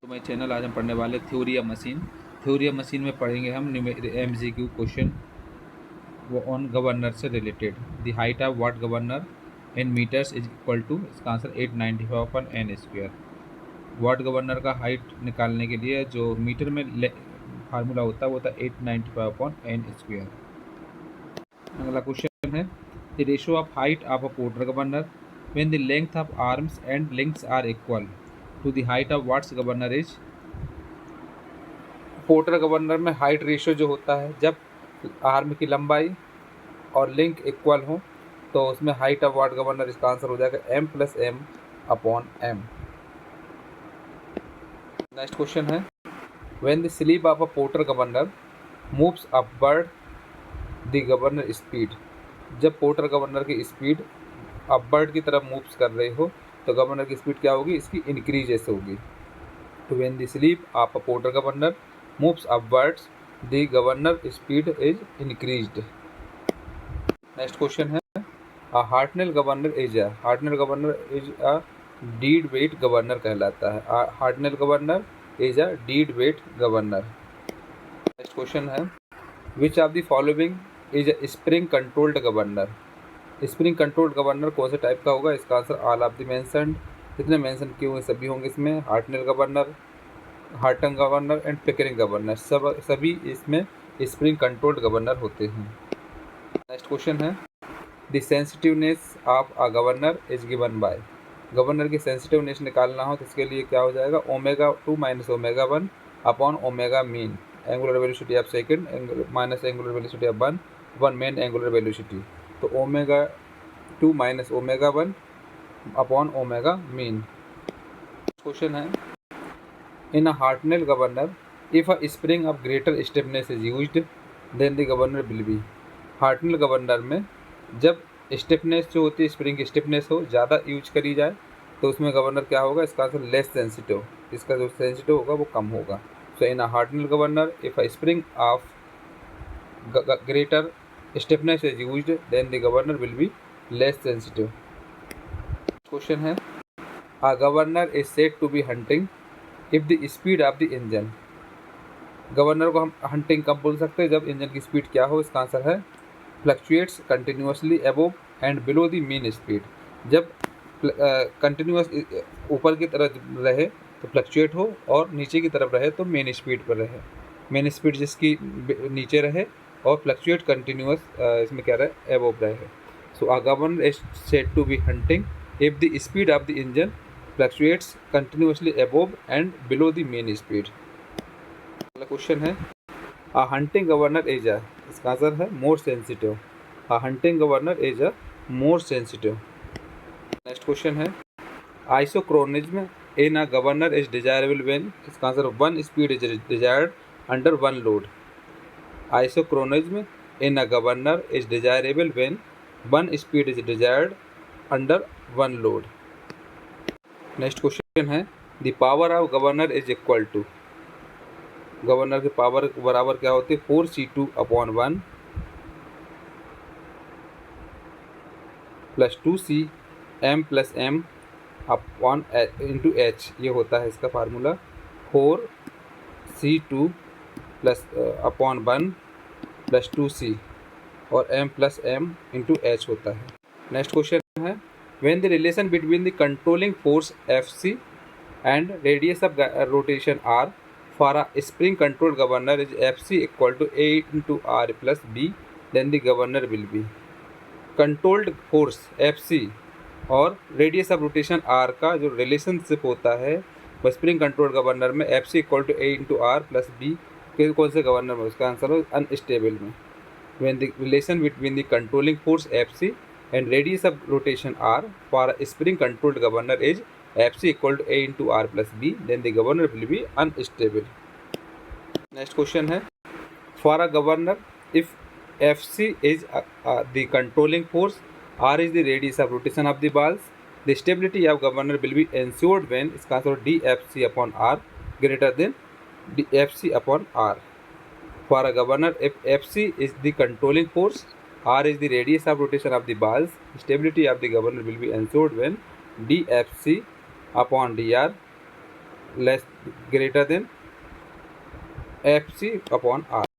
तो मेरे चैनल आज हम पढ़ने वाले theory of machine. Theory of machine में पढ़ेंगे हम MCQ क्वेश्चन वो ऑन गवर्नर से related. The height of Watt governor in metres is equal to, इसका आंसर 895/n²। वाट गवर्नर का हाइट निकालने के लिए जो मीटर में फार्मूला होता है वो होता है 895/n²। अगला क्वेश्चन है the ratio of height of a porter governor when the length of arms and links are equal to the height of Watt's governor is. Porter governor में हाइट रेशियो जो होता है जब आर्म की लंबाई और लिंक इक्वल हो तो उसमें हाइट ऑफ वाट गवर्नर, इसका आंसर हो जाएगा M+M/M। नेक्स्ट क्वेश्चन है when the sleeve of a porter governor moves upward the governor speed. जब पोर्टर गवर्नर की स्पीड अपवर्ड की तरफ मूव्स कर रही हो तो गवर्नर की स्पीड क्या होगी, इसकी इंक्रीज ऐसे होगी। तो when the sleeve of a porter governor moves upwards the governor speed is increased. Next question है a Hartnell governor is a dead weight governor कहलाता है। Hartnell governor is a dead weight governor. Next question है which of the following is a spring controlled governor. Spring controlled governor कौन से type का होगा, इसका answer all of the mentioned. जितने mention किए हुए सभी होंगे इसमें। Hartnell governor, Horton governor and Pickering governor सभी इसमें स्प्रिंग कंट्रोल्ड गवर्नर होते हैं। नेक्स्ट क्वेश्चन है the sensitiveness of a governor is given by. Governor की सेंसिटिवनेस निकालना हो तो इसके लिए क्या हो जाएगा, ω2 - ω1 upon omega mean angular velocity of second minus angular velocity of 1 upon mean angular velocity. तो ω2 - ω1 अपॉन ओमेगा मीन। क्वेश्चन है in a Hartnell governor if a spring of greater stiffness is used then the governor will be. Hartnell governor में जब stiffness जो होती है, spring की stiffness हो ज़्यादा यूज करी जाए तो उसमें गवर्नर क्या होगा, इसका आंसर लेस सेंसिटिव। इसका जो सेंसिटिव होगा वो कम होगा। So in a Hartnell governor if a spring of greater stiffness is used then the governor will be less sensitive. Question है a governor is said to be hunting if the speed of the engine. Governor को हम hunting कब बोल सकते हैं, जब engine की speed क्या हो, इसका आंसर है fluctuates continuously above and below the mean speed. जब कंटिन्यूस ऊपर की तरफ रहे तो फ्लक्चुएट हो और नीचे की तरफ रहे तो मेन स्पीड पर रहे। मेन स्पीड जिसकी नीचे रहे और फ्लक्चुएट कंटिन्यूस इसमें क्या रहे, अबोव रहे। So a governor is said to be hunting if the speed of the engine fluctuates continuously above and below the mean speed. अगला क्वेश्चन है a hunting governor is a, इसका answer है more sensitive. A hunting governor is a more sensitive. Next question है isochronism in a governor is desirable when, इसका answer one speed is desired under one load. Isochronism in a governor is desirable when one speed is desired under one load. Next question है the power of governor is equal to. Governor की power बराबर क्या होती है, 4C2/1 plus 2CM+M upon into H। ये होता है इसका फार्मूला 4C2/1 प्लस 2C और M+M इंटू H होता है। नेक्स्ट क्वेश्चन है when the relation between the controlling force Fc and radius of rotation R for a spring controlled governor is Fc equal to A into R plus B, then the governor will be। Controlled force Fc और radius of rotation R का जो relationship होता है वह spring controlled governor में Fc equal to A into R plus B के कौन से गवर्नर में, उसका आंसर हो अनस्टेबल में। When the relation between the controlling force Fc and radius of rotation R for a spring controlled governor is Fc equal to A into R plus B, then the governor will be unstable। Next question है for a governor if Fc is the controlling force, R is the radius of rotation of the balls, the stability of governor will be ensured when, इसका answer dFc/R greater than dFc/R। For a governor if Fc is the controlling force, R is the radius of rotation of the balls, stability of the governor will be ensured when dFc/dr less greater than F C upon are.